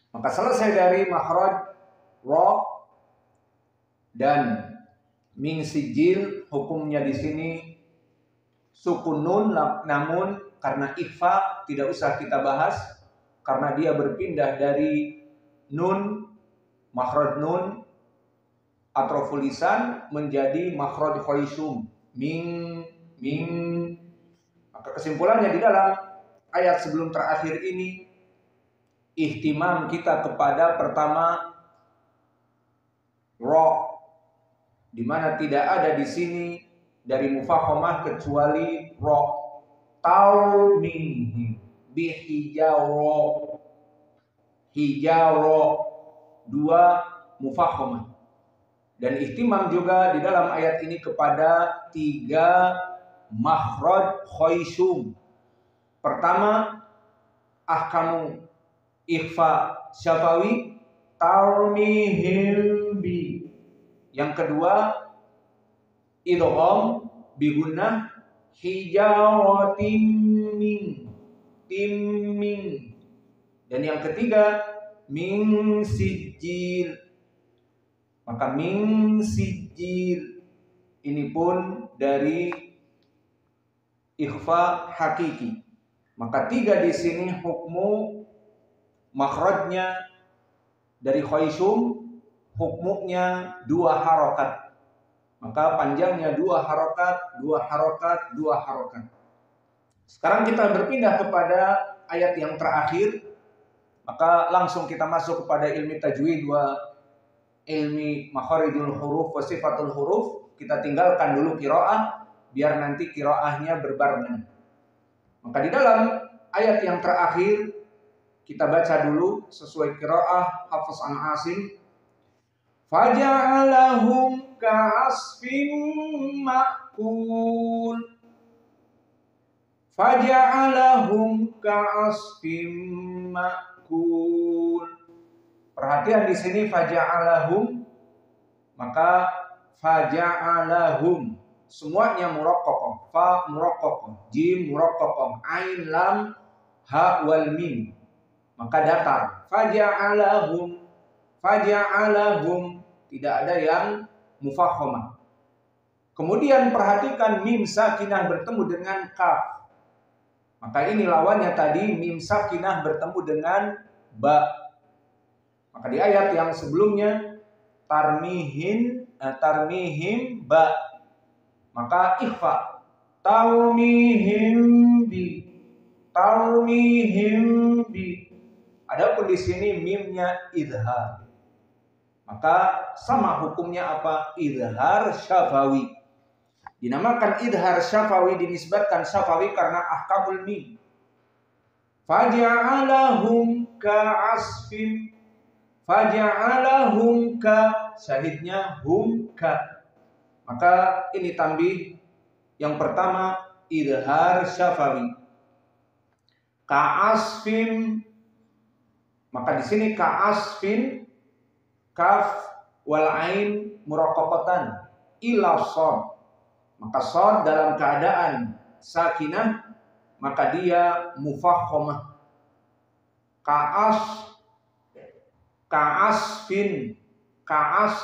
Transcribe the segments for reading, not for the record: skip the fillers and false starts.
Maka selesai dari makhraj ra dan min sijil, hukumnya di sini sukun nun, namun karena ikhfa tidak usah kita bahas karena dia berpindah dari nun, makhraj nun atroful lisan menjadi makhraj khaysum min. Maka kesimpulannya di dalam ayat sebelum terakhir ini, ihtimam kita kepada pertama ra, di mana tidak ada di sini dari mufakhamah kecuali ra, taumi bihijaro, hijaro, dua mufakhamah. Dan ihtimam juga di dalam ayat ini kepada tiga makhraj khaysum. Pertama, ahkamu ikhfa syafawi tarmihim bi. Yang kedua, idgham bi gunnah hijaratin min. Dan yang ketiga, min sijil. Maka min sijil ini pun dari ikhfa hakiki. Maka tiga di sini hukmu makhrajnya dari khaysum, hukmunya dua harokat. Maka panjangnya dua harokat. Sekarang kita berpindah kepada ayat yang terakhir. Maka langsung kita masuk kepada ilmi tajwid wa ilmi makharijul huruf wa sifatul huruf. Kita tinggalkan dulu qiraah biar nanti qiraahnya berbarengan. Maka di dalam ayat yang terakhir kita baca dulu sesuai qiraah Hafs an Asim. Faja'alahum ka'asfin ma'kul. Faja'alahum ka'asfin ma'kul. Perhatian di sini faja'alahum, maka faja'alahum semuanya muraqqaqah, fa muraqqaqah, jim muraqqaqah, ain lam ha wal mim. Maka datar. Faja'alahum tidak ada yang mufakhamah. Kemudian perhatikan mim sakinah bertemu dengan kaf. Maka ini lawannya tadi mim sakinah bertemu dengan ba. Maka di ayat yang sebelumnya tarmihim ba. Maka ikhfa tarmihim bi. Adapun di sini mimnya idhar. Maka sama hukumnya apa? Idhar syafawi. Dinamakan idhar syafawi, dinisbatkan syafawi karena ahkamul mim. Faja'alahum ka'asfin. Faja'alahum ka, syahidnya hum ka. Maka ini tambih yang pertama idhar syafawi. Ka'asfin. Maka di sini ka'asfin kaf wal ain muraqqaqatan ila shad. Maka shad dalam keadaan sakinah maka dia mufakhamah. Ka'asfin, ka'as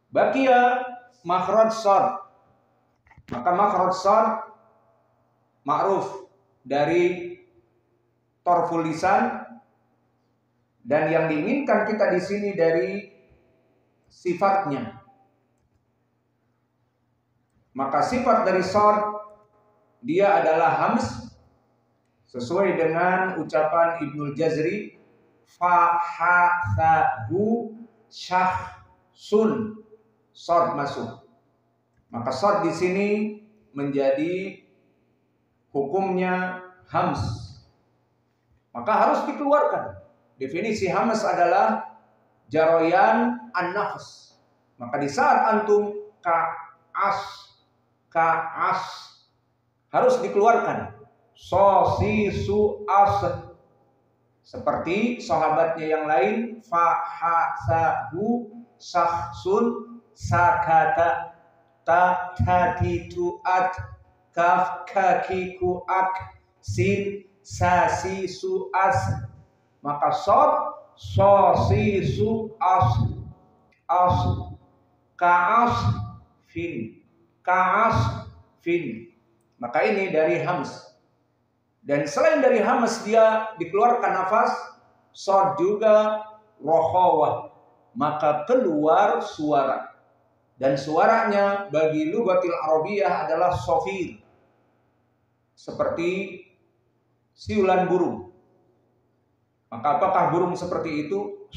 baqiya makhraj shad. Maka makhraj shad ma'ruf dari torful lisan, dan yang diinginkan kita di sini dari sifatnya. Maka sifat dari shad dia adalah hams sesuai dengan ucapan Ibnul Jazri fa ha tha hu syah sun, shad masuk. Maka shad di sini menjadi hukumnya hams. Maka harus dikeluarkan. Definisi hams adalah jaroyan an-nafs. Maka di saat antum ka'as harus dikeluarkan. So si su as. Seperti sahabatnya yang lain fa ha sa hu sahsun sakata ta hati tu at kaf kaki ku ak sin sa si su as. Maka shad sosisu as kaas fin. Maka ini dari hams. Dan selain dari hams dia dikeluarkan nafas, sod juga rokhawah, maka keluar suara. Dan suaranya bagi lugatil Arabiyah adalah sofir, seperti siulan burung. Maka apakah burung seperti itu?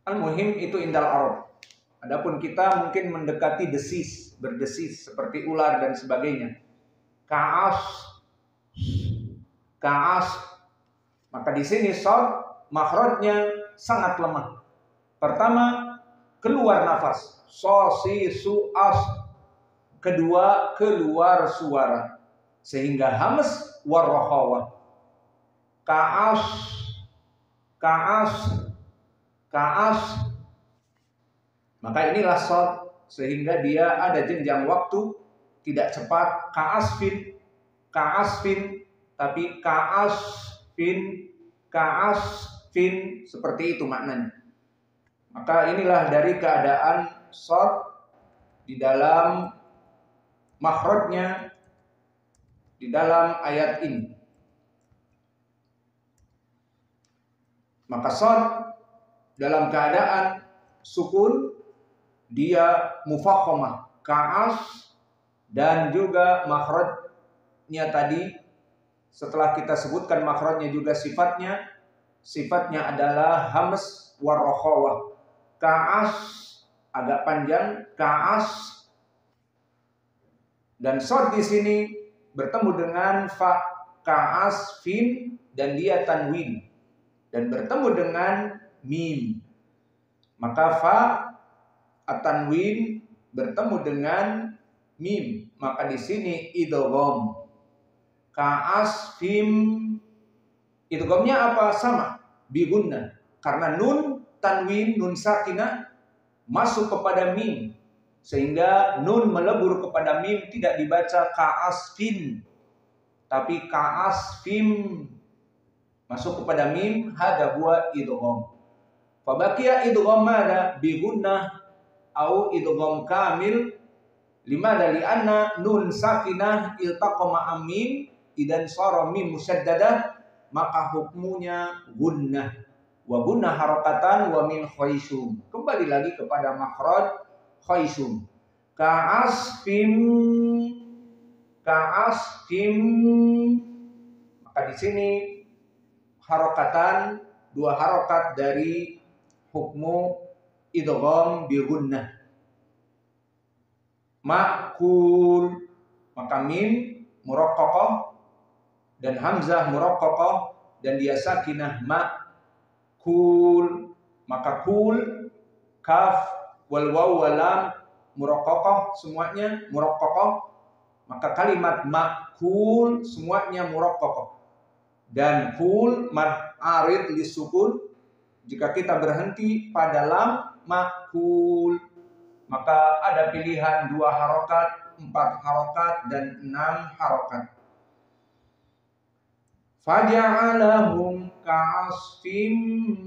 Al-muhim itu indal Arab. Adapun kita mungkin mendekati desis, berdesis seperti ular dan sebagainya. Kaas. Maka di sini shad makhrajnya sangat lemah. Pertama, keluar nafas. Sosisu as. Kedua, keluar suara. Sehingga hams warrohawa. Kaas. Maka inilah shad, sehingga dia ada jenjang waktu, tidak cepat kaasfin, tapi kaasfin, seperti itu maknanya. Maka inilah dari keadaan shad di dalam makhrajnya di dalam ayat ini. Maka shad dalam keadaan sukun dia mufakhamah, kaas, dan juga makhrajnya tadi setelah kita sebutkan makhrajnya juga sifatnya adalah hams warrokhawah. Kaas agak panjang, kaas, dan shad di sini bertemu dengan fa, kaas fin, dan dia tanwin, dan bertemu dengan mim. Maka fa at-tanwin bertemu dengan mim, maka di sini idgham. Kaasfim, idghamnya apa? Sama, bi gunnah. Karena nun tanwin, nun sakinah masuk kepada mim, sehingga nun melebur kepada mim, tidak dibaca kaasfin, tapi kaasfim, masuk kepada mim, hada huwa idgham. Fabaqiya idgham mada bi gunnah au idgham kamil. Limada li'anna nun sakinah iltaqama amim idan shara mim musyaddadah, maka hukmunya gunnah. Wa gunnah harakatan wa min khaysum. Kembali lagi kepada makhraj khaysum. Kaasfim. Maka di sini harakatan, dua harakat dari hukmu idgham bi gunnah. Ma'kul, maka mim muraqqaqah dan hamzah muraqqaqah dan dia sakinah ma'kul. Maka kul, kaf, wal waw wal lam muraqqaqah, semuanya muraqqaqah. Maka kalimat ma'kul semuanya muraqqaqah. Dan kul mad arid lisukun, jika kita berhenti pada lam ma'kul, maka ada pilihan 2 harokat, 4 harokat, dan 6 harokat. Faja'alahum ka'asfim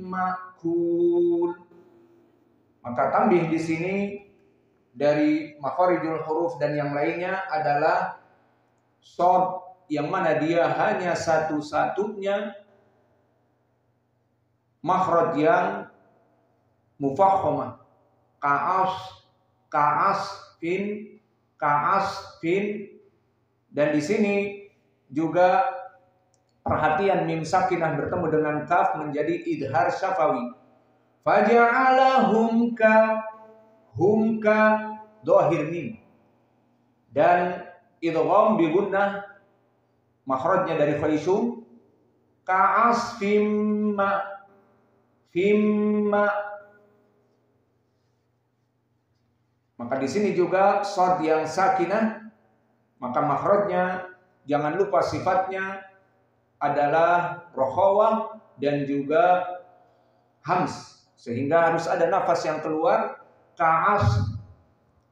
ma'kul. Maka tambih di sini dari makharijul huruf dan yang lainnya adalah shad, yang mana dia hanya satu-satunya makhraj yang mufakhamah. Kaasfin, dan di sini juga perhatian mim sakinah bertemu dengan kaf menjadi idhar syafawi. Faja'alahum humka dohir mim, dan idgham bi gunnah makhrajnya dari khaysum. Kaasfim fimma. Maka di sini juga shad yang sakinah, maka makhrajnya jangan lupa sifatnya adalah rokhawah dan juga hams, sehingga harus ada nafas yang keluar.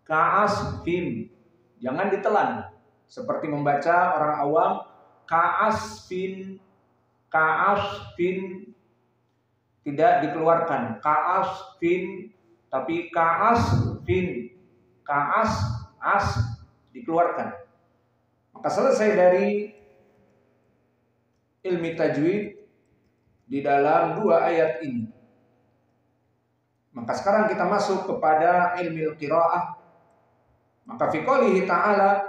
Kaasfim, jangan ditelan seperti membaca orang awam kaasfin, tidak dikeluarkan. Ka'asfin, tapi ka'asfin, as dikeluarkan. Maka selesai dari ilmi tajwid di dalam dua ayat ini. Maka sekarang kita masuk kepada ilmu qiraah. Maka fi qoulihi ta'ala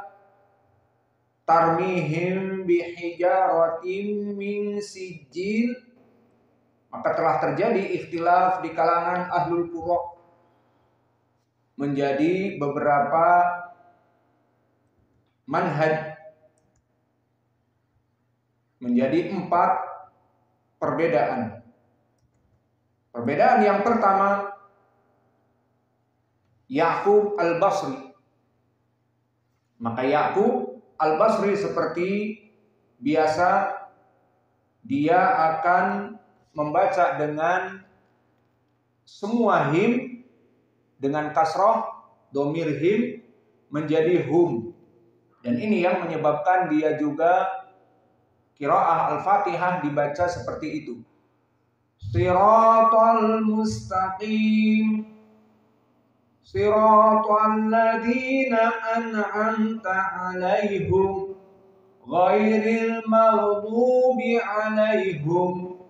tarmihim bihijaratin min sijil, maka telah terjadi ikhtilaf di kalangan ahlul qura menjadi beberapa manhaj, menjadi 4 perbedaan. Perbedaan yang pertama, Ya'qub al-Basri. Maka Ya'qub al-Basri seperti biasa dia akan membaca dengan semua him dengan kasroh, domir him menjadi hum. Dan ini yang menyebabkan dia juga qiraah al-Fatihah dibaca seperti itu. Siratal mustaqim, siratal ladzina an'amta 'alaihim ghairil maghdubi 'alaihim.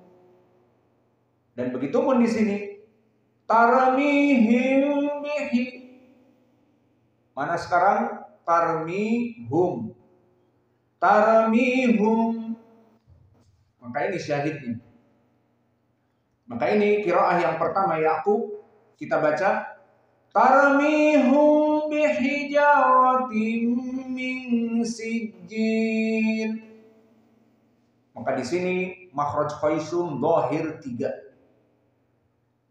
Dan begitu pun di sini tarmihim bihi. Mana sekarang tarmihum? Tarmihum. Maka ini syahidnya. Maka ini qiraah yang pertama Ya'qub, kita baca tarmihum bihijaratin min sijil. Maka di sini makhraj Qaisum dhahir 3.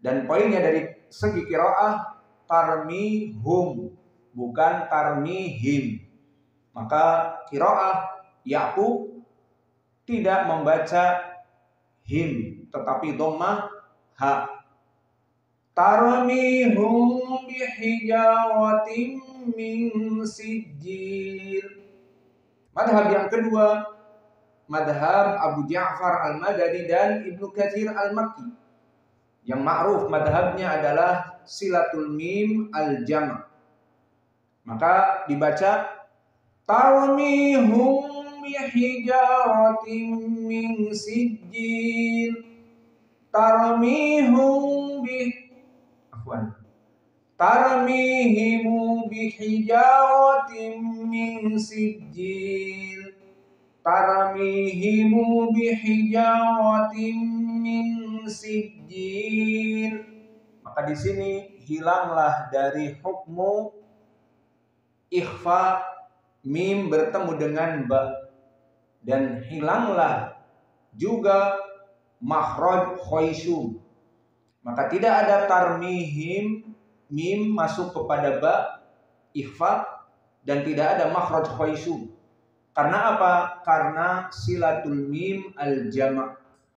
Dan poinnya dari segi qiraah tarmihum, bukan tarmihim. Maka qiraah Ya'qub tidak membaca him tetapi dhammah ha. Tarmihum bihijaratin min sijil. Madhab yang kedua, madhab Abu Ja'far al-Madani dan Ibnu Katsir al-Makki. Yang ma'ruf madhabnya adalah silatul mim al-jama'. Maka dibaca tarmihum bihijaratin min sijil. Tarmihum bihijaratin min sijil. Tarmihimu bihijaratin min sijil. Maka di sini hilanglah dari hukmu ikhfa mim bertemu dengan ba, dan hilanglah juga makhraj Qaisum. Maka tidak ada tarmihim mim masuk kepada ba ikhfa, dan tidak ada makhraj Qaisum. Karena apa? Karena silatul mim al-jama'.